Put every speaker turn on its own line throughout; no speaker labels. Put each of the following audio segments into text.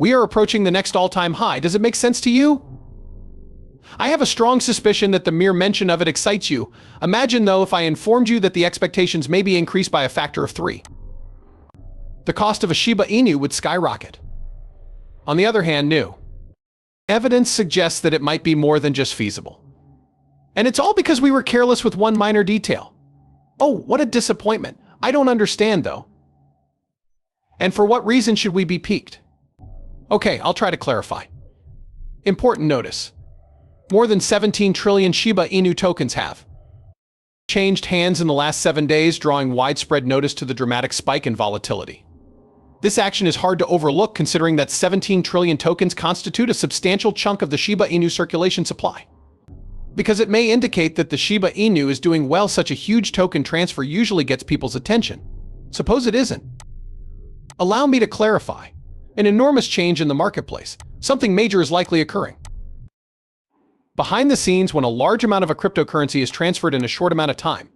We are approaching the next all-time high. Does it make sense to you? I have a strong suspicion that the mere mention of it excites you. Imagine, though, if I informed you that the expectations may be increased by a factor of 3. The cost of a Shiba Inu would skyrocket. On the other hand, new evidence suggests that it might be more than just feasible. And it's all because we were careless with one minor detail. Oh, what a disappointment. I don't understand, though. And for what reason should we be piqued? Okay, I'll try to clarify. Important notice. More than 17 trillion Shiba Inu tokens have changed hands in the last 7 days, drawing widespread notice to the dramatic spike in volatility. This action is hard to overlook considering that 17 trillion tokens constitute a substantial chunk of the Shiba Inu circulation supply. Because it may indicate that the Shiba Inu is doing well, such a huge token transfer usually gets people's attention. Suppose it isn't. Allow me to clarify. An enormous change in the marketplace. Something major is likely occurring. Behind the scenes, when a large amount of a cryptocurrency is transferred in a short amount of time,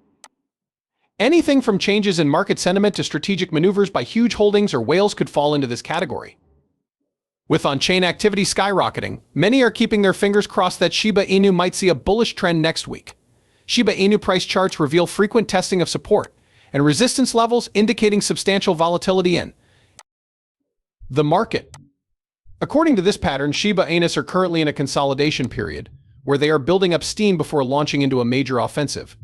anything from changes in market sentiment to strategic maneuvers by huge holdings or whales could fall into this category. With on-chain activity skyrocketing, many are keeping their fingers crossed that Shiba Inu might see a bullish trend next week. Shiba Inu price charts reveal frequent testing of support and resistance levels, indicating substantial volatility in the market. According to this pattern, Shiba Inus are currently in a consolidation period, where they are building up steam before launching into a major offensive.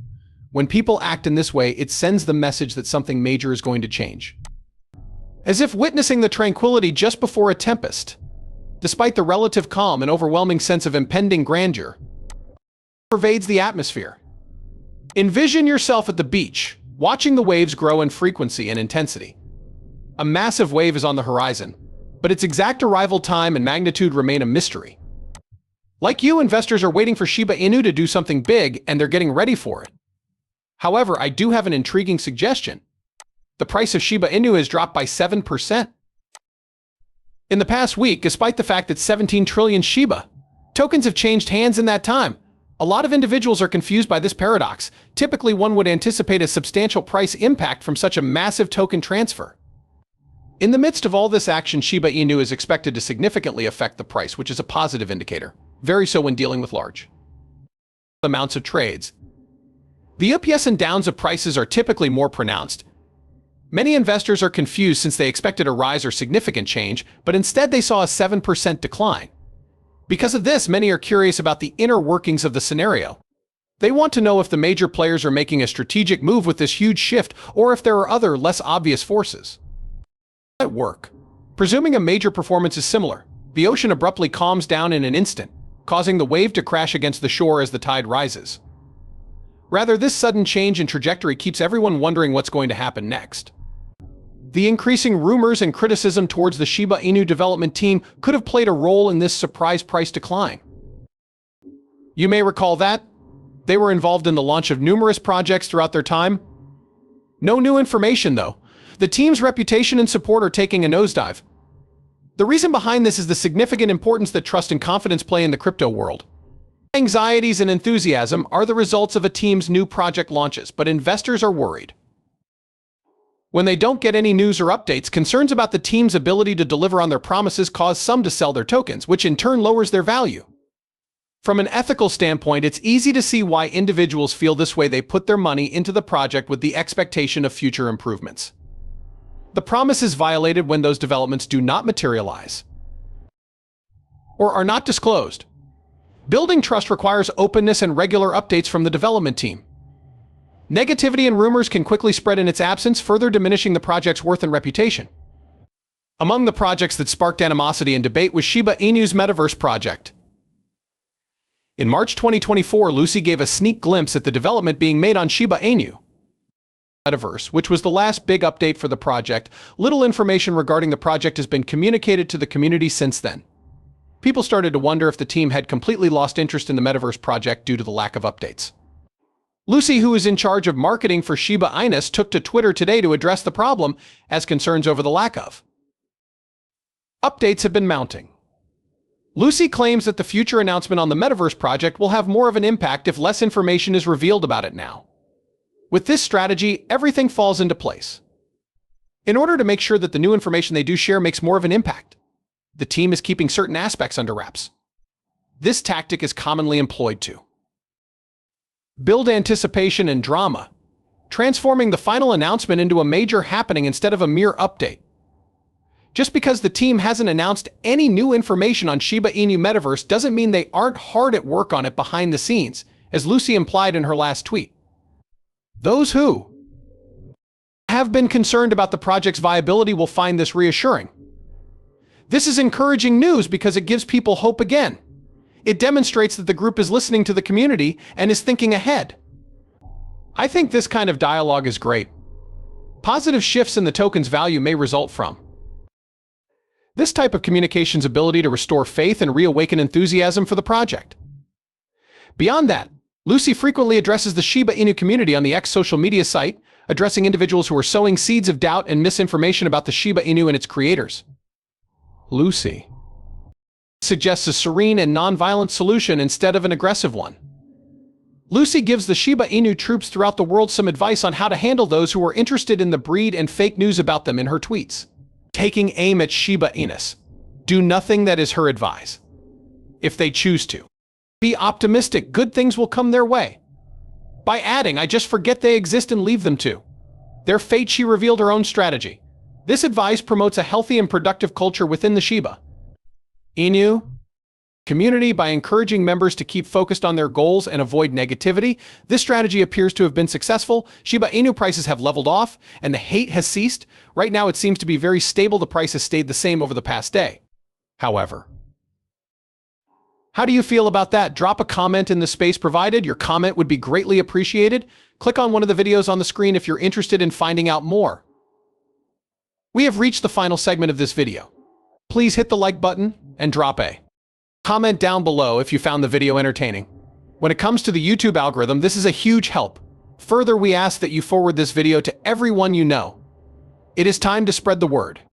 When people act in this way, it sends the message that something major is going to change. As if witnessing the tranquility just before a tempest. Despite the relative calm and overwhelming sense of impending grandeur pervades the atmosphere. Envision yourself at the beach, watching the waves grow in frequency and intensity. A massive wave is on the horizon, but its exact arrival time and magnitude remain a mystery. Like you, investors are waiting for Shiba Inu to do something big, and they're getting ready for it. However, I do have an intriguing suggestion. The price of Shiba Inu has dropped by 7% in the past week, despite the fact that 17 trillion Shiba tokens have changed hands in that time. A lot of individuals are confused by this paradox. Typically, one would anticipate a substantial price impact from such a massive token transfer. In the midst of all this action, Shiba Inu is expected to significantly affect the price, which is a positive indicator. Very so when dealing with large amounts of trades. The ups and downs of prices are typically more pronounced. Many investors are confused since they expected a rise or significant change, but instead they saw a 7% decline. Because of this, many are curious about the inner workings of the scenario. They want to know if the major players are making a strategic move with this huge shift, or if there are other, less obvious forces at work. Presuming a major performance is similar, the ocean abruptly calms down in an instant, causing the wave to crash against the shore as the tide rises. Rather, this sudden change in trajectory keeps everyone wondering what's going to happen next. The increasing rumors and criticism towards the Shiba Inu development team could have played a role in this surprise price decline. You may recall that they were involved in the launch of numerous projects throughout their time. No new information, though. The team's reputation and support are taking a nosedive. The reason behind this is the significant importance that trust and confidence play in the crypto world. Anxieties and enthusiasm are the results of a team's new project launches, but investors are worried. When they don't get any news or updates, concerns about the team's ability to deliver on their promises cause some to sell their tokens, which in turn lowers their value. From an ethical standpoint, it's easy to see why individuals feel this way. They put their money into the project with the expectation of future improvements. The promise is violated when those developments do not materialize or are not disclosed. Building trust requires openness and regular updates from the development team. Negativity and rumors can quickly spread in its absence, further diminishing the project's worth and reputation. Among the projects that sparked animosity and debate was Shiba Inu's Metaverse project. In March 2024, Lucy gave a sneak glimpse at the development being made on Shiba Inu Metaverse, which was the last big update for the project. Little information regarding the project has been communicated to the community since then. People started to wonder if the team had completely lost interest in the Metaverse project due to the lack of updates. Lucy, who is in charge of marketing for Shiba Inu, took to Twitter today to address the problem, as concerns over the lack of updates have been mounting. Lucy claims that the future announcement on the Metaverse project will have more of an impact if less information is revealed about it now. With this strategy, everything falls into place. In order to make sure that the new information they do share makes more of an impact, the team is keeping certain aspects under wraps. This tactic is commonly employed to build anticipation and drama, transforming the final announcement into a major happening instead of a mere update. Just because the team hasn't announced any new information on Shiba Inu Metaverse doesn't mean they aren't hard at work on it behind the scenes, as Lucy implied in her last tweet. Those who have been concerned about the project's viability will find this reassuring. This is encouraging news because it gives people hope again. It demonstrates that the group is listening to the community and is thinking ahead. I think this kind of dialogue is great. Positive shifts in the token's value may result from this type of communication's ability to restore faith and reawaken enthusiasm for the project. Beyond that, Lucy frequently addresses the Shiba Inu community on the X social media site, addressing individuals who are sowing seeds of doubt and misinformation about the Shiba Inu and its creators. Lucy suggests a serene and non-violent solution instead of an aggressive one. Lucy gives the Shiba Inu troops throughout the world some advice on how to handle those who are interested in the breed and fake news about them in her tweets. Taking aim at Shiba Inus. Do nothing that is her advice. If they choose to be optimistic, good things will come their way. By adding, I just forget they exist and leave them to their fate, she revealed her own strategy. This advice promotes a healthy and productive culture within the Shiba Inu community by encouraging members to keep focused on their goals and avoid negativity. This strategy appears to have been successful. Shiba Inu prices have leveled off and the hate has ceased. Right now it seems to be very stable. The price has stayed the same over the past day. However, how do you feel about that? Drop a comment in the space provided. Your comment would be greatly appreciated. Click on one of the videos on the screen if you're interested in finding out more. We have reached the final segment of this video. Please hit the like button and drop a comment down below if you found the video entertaining. When it comes to the YouTube algorithm, this is a huge help. Further, we ask that you forward this video to everyone you know. It is time to spread the word.